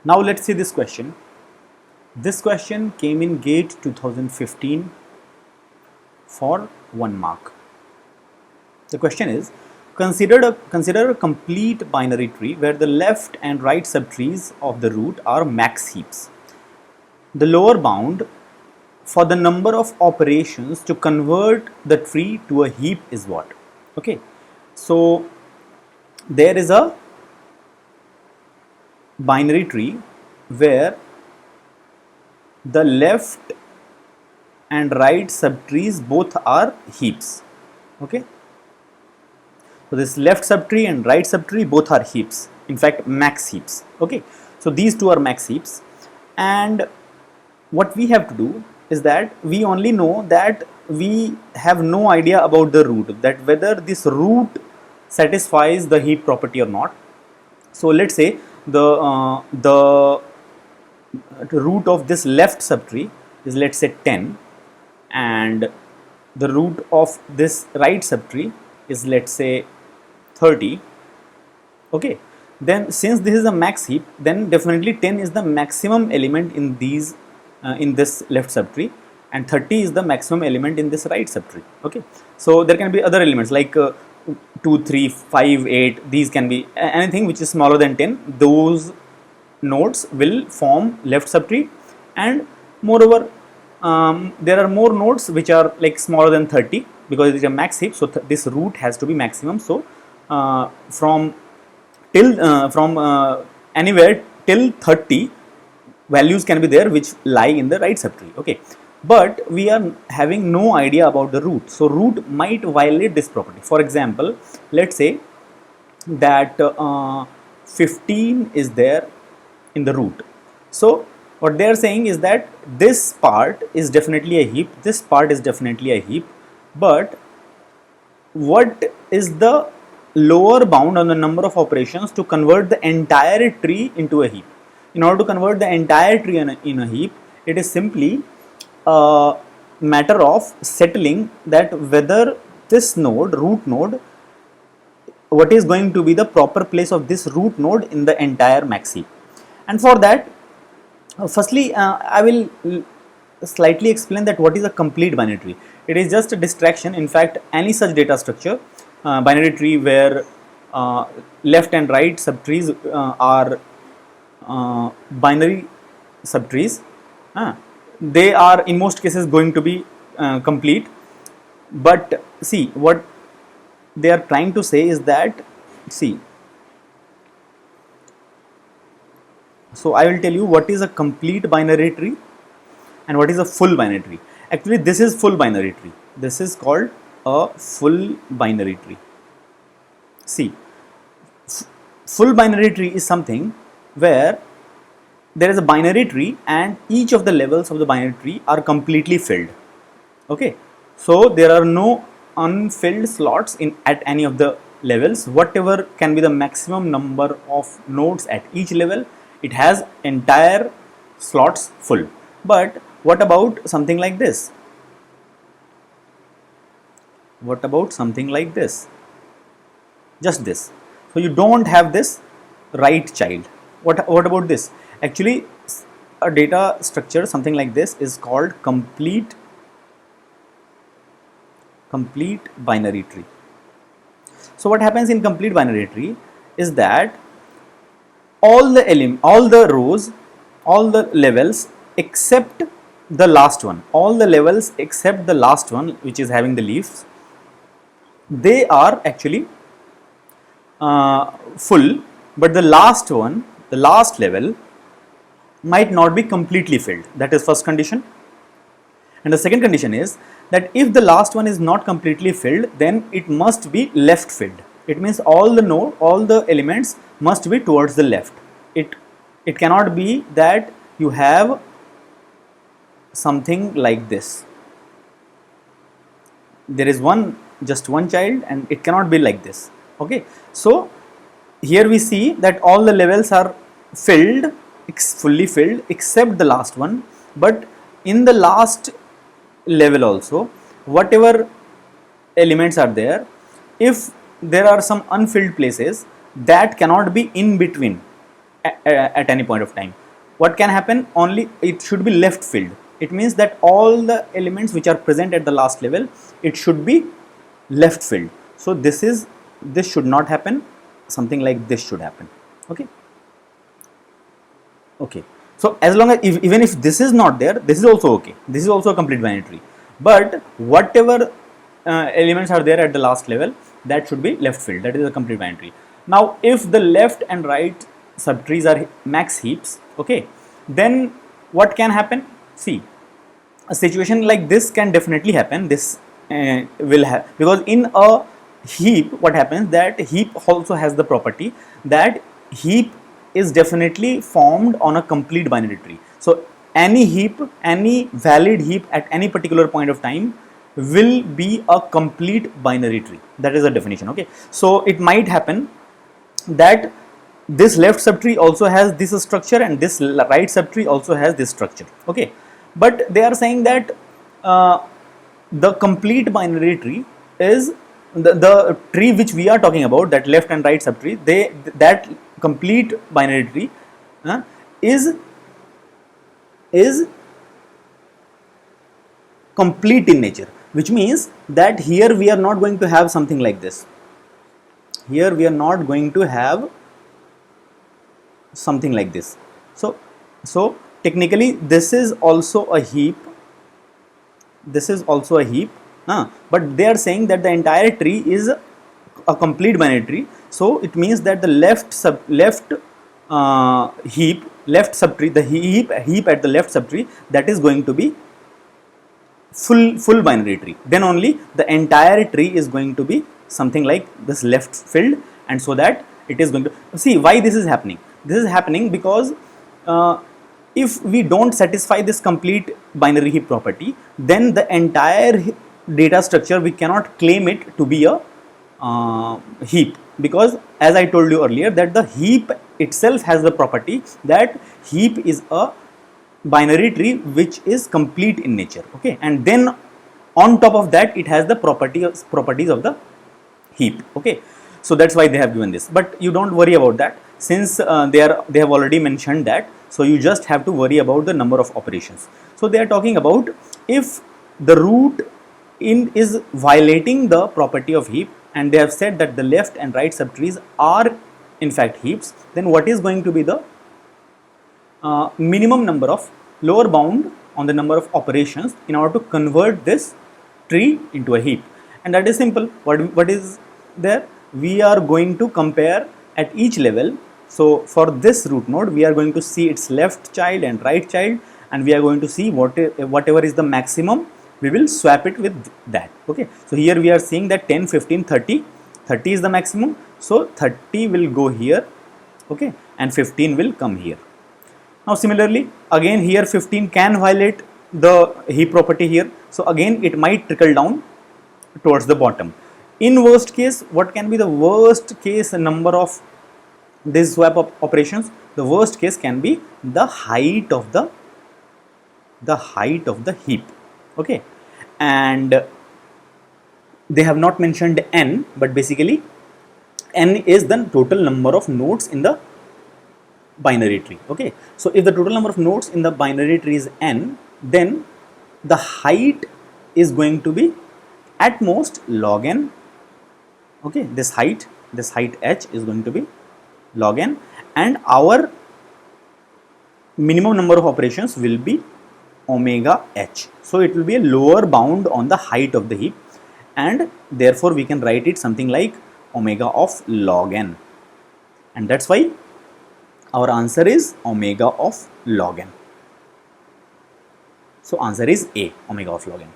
Now let's see this question. This question came in GATE 2015 for 1 mark. The question is, consider a complete binary tree where the left and right subtrees of the root are max heaps. The lower bound for the number of operations to convert the tree to a heap is what? Okay, so there is a binary tree where the left and right subtrees both are heaps. Okay, so this left subtree and right subtree both are heaps, in fact max heaps. Okay, so these two are max heaps, and what we have to do is that we only know that we have no idea about the root, that whether this root satisfies the heap property or not. So let's say the root of this left subtree is, let's say, 10, and the root of this right subtree is, let's say, 30. Okay, then since this is a max heap, then definitely 10 is the maximum element in these in this left subtree, and 30 is the maximum element in this right subtree. Okay, so there can be other elements like 2, 3, 5, 8. These can be anything which is smaller than 10. Those nodes will form left subtree, and moreover there are more nodes which are like smaller than 30 because it is a max heap. So this root has to be maximum. So from anywhere till 30 values can be there which lie in the right subtree. Okay, but we are having no idea about the root, so root might violate this property. For example, let's say that 15 is there in the root. So what they are saying is that this part is definitely a heap, this part is definitely a heap, but what is the lower bound on the number of operations to convert the entire tree into a heap? In order to convert the entire tree in a heap, it is simply a matter of settling that whether this node, root node, what is going to be the proper place of this root node in the entire max heap. And for that, firstly I will slightly explain that what is a complete binary tree. It is just a distraction. In fact, any such data structure, binary tree where left and right subtrees are binary subtrees, they are in most cases going to be complete. But see, what they are trying to say is that, see, so I will tell you what is a complete binary tree and what is a full binary tree. Actually, this is full binary tree. This is called a full binary tree. See, full binary tree is something where there is a binary tree and each of the levels of the binary tree are completely filled. Okay, so there are no unfilled slots at any of the levels. Whatever can be the maximum number of nodes at each level, it has entire slots full. But what about something like this? What about something like this? Just this. So you don't have this right child. What about this? Actually, a data structure something like this is called complete binary tree. So what happens in complete binary tree is that all the rows, all the levels except the last one, all the levels except the last one which is having the leaves, they are actually full, but the last one, the last level might not be completely filled. That is first condition. And the second condition is that if the last one is not completely filled, then it must be left filled. It means all the elements must be towards the left. It cannot be that you have something like this. There is just one child, and it cannot be like this. Okay, so here we see that all the levels are filled, fully filled, except the last one. But in the last level also, whatever elements are there, if there are some unfilled places, that cannot be in between. at any point of time. What can happen? Only it should be left filled. It means that all the elements which are present at the last level, it should be left filled. So this should not happen. Something like this should happen. Okay. Okay. So as long as even if this is not there, this is also okay. This is also a complete binary tree. But whatever elements are there at the last level, that should be left filled. That is a complete binary tree. Now, if the left and right subtrees are max heaps, okay, then what can happen? See, a situation like this can definitely happen. This will have, because in a heap, what happens, that heap also has the property that heap is definitely formed on a complete binary tree. So any heap, any valid heap at any particular point of time will be a complete binary tree. That is the definition. Okay, so it might happen that this left subtree also has this structure and this right subtree also has this structure. Okay, but they are saying that the complete binary tree is the tree which we are talking about, that left and right subtree, that complete binary tree is complete in nature, which means that here we are not going to have something like this. Here we are not going to have something like this. So technically this is also a heap. This is also a heap, but they are saying that the entire tree is a complete binary tree. So it means that the left subtree, the heap at the left subtree, that is going to be full binary tree. Then only the entire tree is going to be something like this left filled, and so that it is going to see why this is happening. This is happening because if we don't satisfy this complete binary heap property, then the entire data structure, we cannot claim it to be a heap, because as I told you earlier, that the heap itself has the property that heap is a binary tree which is complete in nature. Okay, and then on top of that it has the properties of the heap. Okay, so that's why they have given this, but you don't worry about that, since they have already mentioned that. So you just have to worry about the number of operations. So they are talking about if the root is violating the property of heap, and they have said that the left and right subtrees are in fact heaps, then what is going to be the minimum number of lower bound on the number of operations in order to convert this tree into a heap? And that is simple. What is there? We are going to compare at each level. So for this root node, we are going to see its left child and right child, and we are going to see whatever is the maximum, we will swap it with that. Okay, so here we are seeing that 10, 15, 30 is the maximum, so 30 will go here. Okay, and 15 will come here. Now similarly, again here 15 can violate the heap property here, so again it might trickle down towards the bottom. In worst case, what can be the worst case number of this swap operations? The worst case can be the height of the heap. Okay, and they have not mentioned n, but basically n is the total number of nodes in the binary tree. Okay, so if the total number of nodes in the binary tree is n, then the height is going to be at most log n. Okay, this height h is going to be log n, and our minimum number of operations will be omega h. So it will be a lower bound on the height of the heap, and therefore we can write it something like omega of log n, and that's why our answer is omega of log n. So answer is A, omega of log n.